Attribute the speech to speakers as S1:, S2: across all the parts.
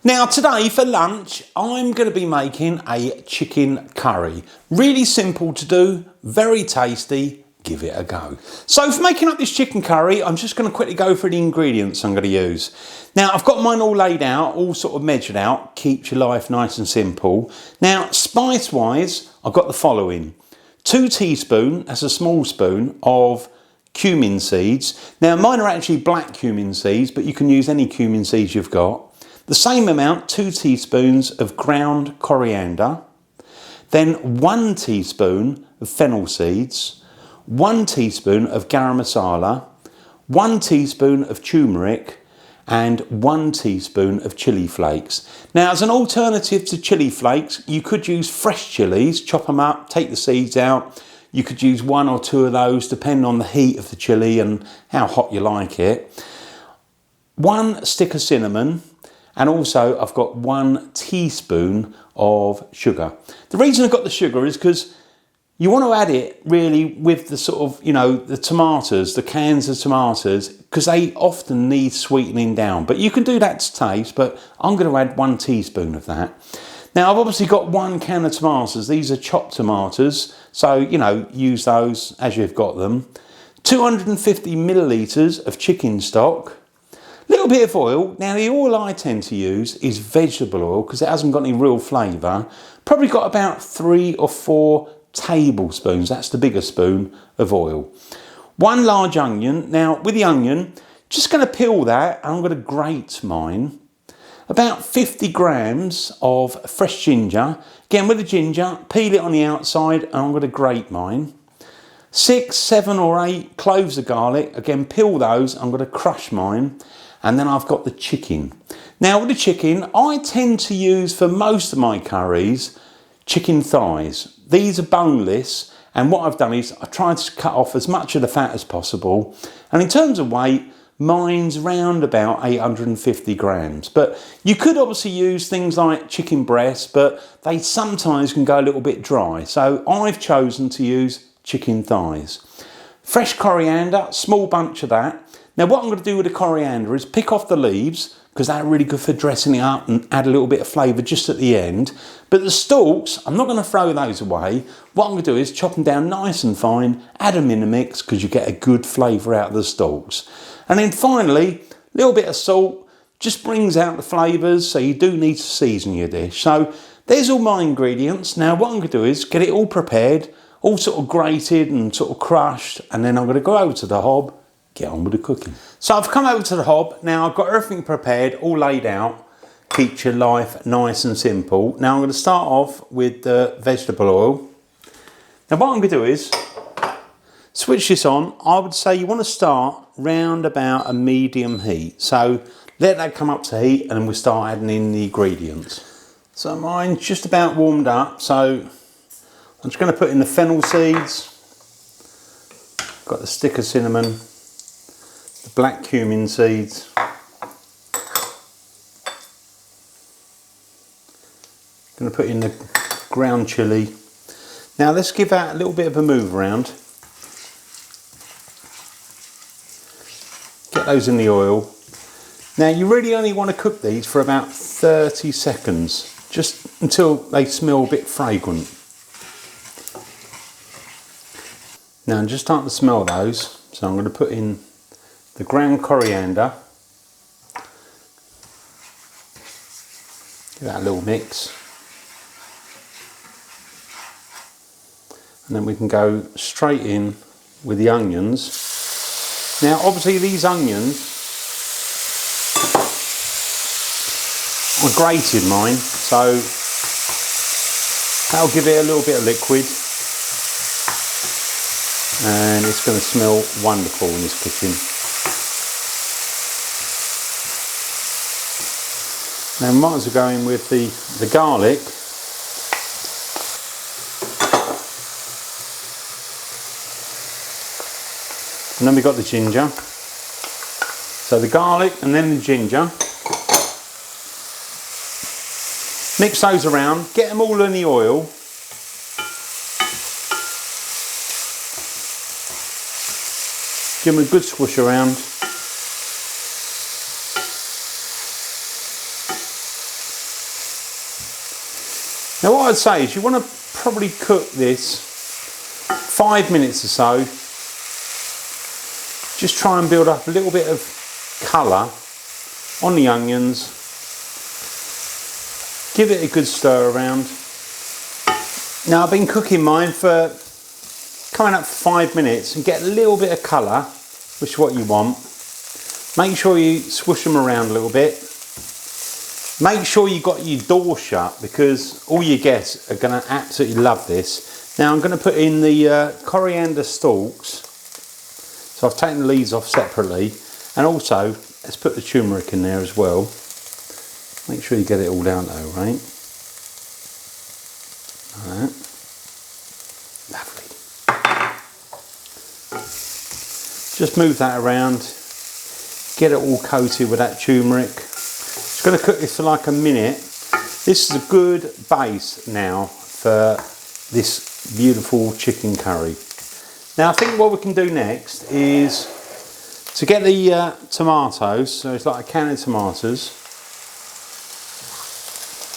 S1: Now today for lunch, I'm going to be making a chicken curry. Really simple to do, very tasty, give it a go. So for making up this chicken curry, I'm just going to quickly go through the ingredients I'm going to use. Now I've got mine all laid out, all sort of measured out, keeps your life nice and simple. Now spice wise, I've got the following. 2 teaspoons, that's a small spoon, of cumin seeds. Now mine are actually black cumin seeds, but you can use any cumin seeds you've got. The same amount, 2 teaspoons of ground coriander, then 1 teaspoon of fennel seeds, 1 teaspoon of garam masala, 1 teaspoon of turmeric, and 1 teaspoon of chili flakes. Now as an alternative to chili flakes, you could use fresh chilies, chop them up, take the seeds out. You could use 1 or 2 of those depending on the heat of the chili and how hot you like it. 1 stick of cinnamon. And also I've got 1 teaspoon of sugar. The reason I've got the sugar is because you want to add it really with the sort of, the tomatoes, the cans of tomatoes, because they often need sweetening down. But you can do that to taste, but I'm going to add 1 teaspoon of that. Now I've obviously got 1 can of tomatoes. These are chopped tomatoes. So, use those as you've got them. 250 millilitres of chicken stock. Little bit of oil. Now the oil I tend to use is vegetable oil because it hasn't got any real flavour. Probably got about 3 or 4 tablespoons, that's the bigger spoon, of oil. 1 large onion. Now with the onion, just going to peel that and I'm going to grate mine. About 50 grams of fresh ginger. Again with the ginger, peel it on the outside and I'm going to grate mine. 6, 7 or 8 cloves of garlic. Again peel those, I'm going to crush mine. And then I've got the chicken. Now with the chicken, I tend to use for most of my curries, chicken thighs. These are boneless. And what I've done is I've tried to cut off as much of the fat as possible. And in terms of weight, mine's round about 850 grams. But you could obviously use things like chicken breasts, but they sometimes can go a little bit dry. So I've chosen to use chicken thighs. Fresh coriander, small bunch of that. Now what I'm going to do with the coriander is pick off the leaves because they're really good for dressing it up and add a little bit of flavour just at the end. But the stalks, I'm not going to throw those away. What I'm going to do is chop them down nice and fine, add them in the mix because you get a good flavour out of the stalks. And then finally, a little bit of salt just brings out the flavours, so you do need to season your dish. So there's all my ingredients. Now what I'm going to do is get it all prepared, all sort of grated and sort of crushed, and then I'm going to go over to the hob, get on with the cooking. So I've come over to the hob. Now I've got everything prepared, all laid out. Keeps your life nice and simple. Now I'm going to start off with the vegetable oil. Now what I'm going to do is switch this on. I would say you want to start round about a medium heat. So let that come up to heat and then we'll start adding in the ingredients. So mine's just about warmed up. So I'm just going to put in the fennel seeds. Got the stick of cinnamon. The black cumin seeds, going to put in the ground chilli. Now let's give that a little bit of a move around. Get those in the oil. Now you really only want to cook these for about 30 seconds, just until they smell a bit fragrant. Now I'm just starting to smell those, so I'm going to put in the ground coriander, give that a little mix, and then we can go straight in with the onions. Now obviously these onions, I grated mine, so that'll give it a little bit of liquid and it's going to smell wonderful in this kitchen. Now might as well go in with the garlic. And then we've got the ginger. So the garlic and then the ginger. Mix those around, get them all in the oil. Give them a good squish around. Now what I'd say is you want to probably cook this 5 minutes or so. Just try and build up a little bit of colour on the onions. Give it a good stir around. Now I've been cooking mine for coming up for 5 minutes and get a little bit of colour, which is what you want. Make sure you swoosh them around a little bit. Make sure you got your door shut because all your guests are going to absolutely love this. Now I'm going to put in the coriander stalks. So I've taken the leaves off separately, and also let's put the turmeric in there as well. Make sure you get it all down though, right? Alright. Lovely. Just move that around. Get it all coated with that turmeric. Just going to cook this for like a minute. This is a good base now for this beautiful chicken curry. Now I think what we can do next is to get the tomatoes, so it's like a can of tomatoes.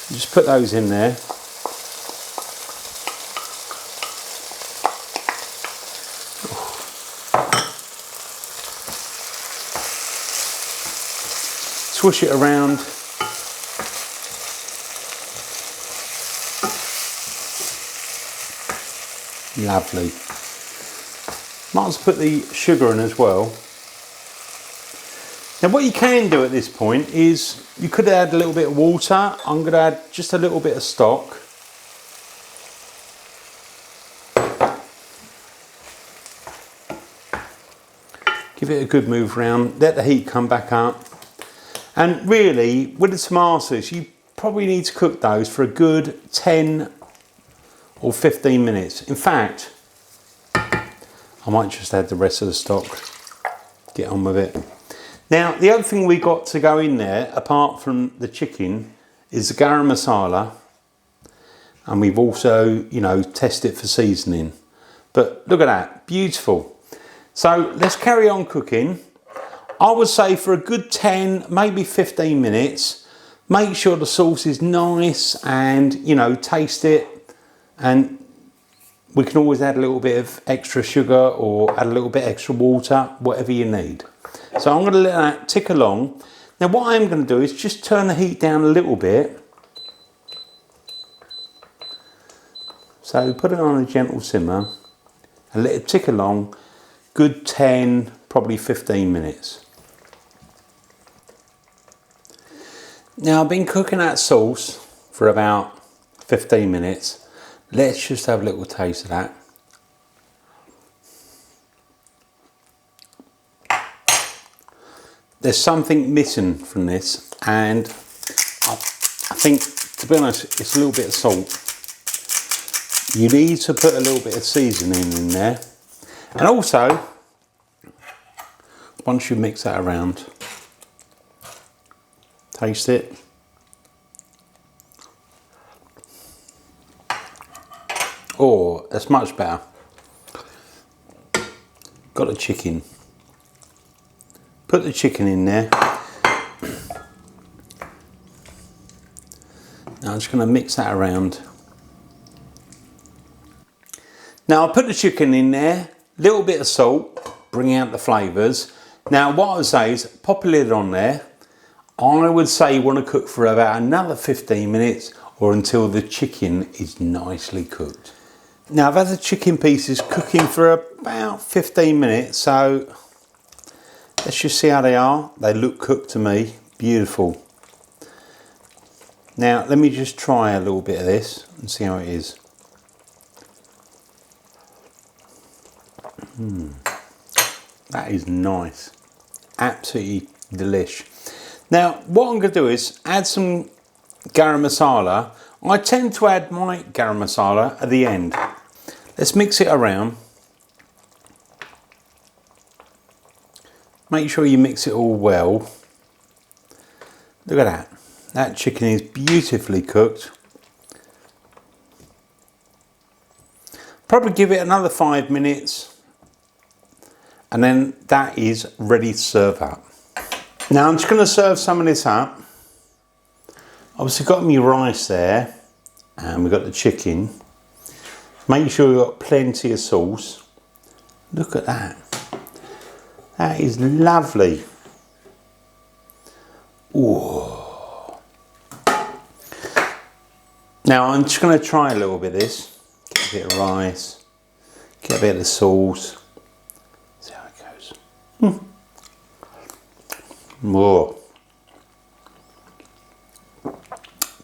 S1: Just put those in there. Swoosh it around. Lovely. Might as well put the sugar in as well. Now what you can do at this point is you could add a little bit of water. I'm going to add just a little bit of stock. Give it a good move round, let the heat come back up. And really, with the tomatoes, you probably need to cook those for a good 10 or 15 minutes. In fact, I might just add the rest of the stock, get on with it. Now, the other thing we got to go in there, apart from the chicken, is the garam masala. And we've also, you know, tested it for seasoning. But look at that, beautiful. So let's carry on cooking. I would say for a good 10, maybe 15 minutes, make sure the sauce is nice and, you know, taste it. And we can always add a little bit of extra sugar or add a little bit extra water, whatever you need. So I'm going to let that tick along. Now what I'm going to do is just turn the heat down a little bit. So put it on a gentle simmer and let it tick along. Good 10, probably 15 minutes. Now I've been cooking that sauce for about 15 minutes. Let's just have a little taste of that. There's something missing from this, and I think, to be honest, it's a little bit of salt. You need to put a little bit of seasoning in there. And also, once you mix that around, taste it. Oh, that's much better. Got the chicken. Put the chicken in there. Now I'm just going to mix that around. Now I'll put the chicken in there, little bit of salt, bring out the flavours. Now what I would say is pop a lid on there. I would say you want to cook for about another 15 minutes or until the chicken is nicely cooked. Now I've had the chicken pieces cooking for about 15 minutes, so let's just see how they are. They look cooked to me, beautiful. Now let me just try a little bit of this and see how it is. That is nice, absolutely delish. Now what I'm going to do is add some garam masala. I tend to add my garam masala at the end. Let's mix it around. Make sure you mix it all well. Look at that. That chicken is beautifully cooked. Probably give it another 5 minutes. And then that is ready to serve up. Now I'm just going to serve some of this up. Obviously got my rice there. And we've got the chicken. Make sure you've got plenty of sauce. Look at that. That is lovely. Ooh. Now I'm just going to try a little bit of this. Get a bit of rice. Get a bit of the sauce. See how it goes. Whoa.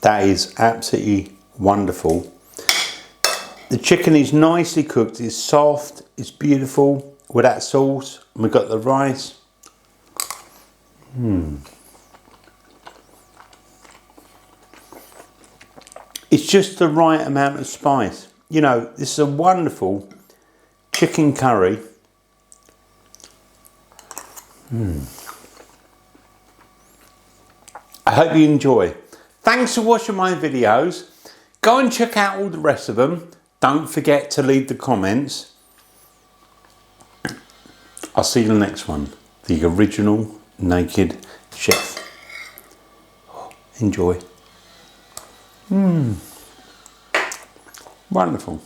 S1: That is absolutely wonderful. The chicken is nicely cooked, it's soft, it's beautiful with that sauce. And we've got the rice. It's just the right amount of spice. You know, this is a wonderful chicken curry. I hope you enjoy. Thanks for watching my videos. Go and check out all the rest of them. Don't forget to leave the comments. I'll see you in the next one. The original Naked Chef. Enjoy. Wonderful.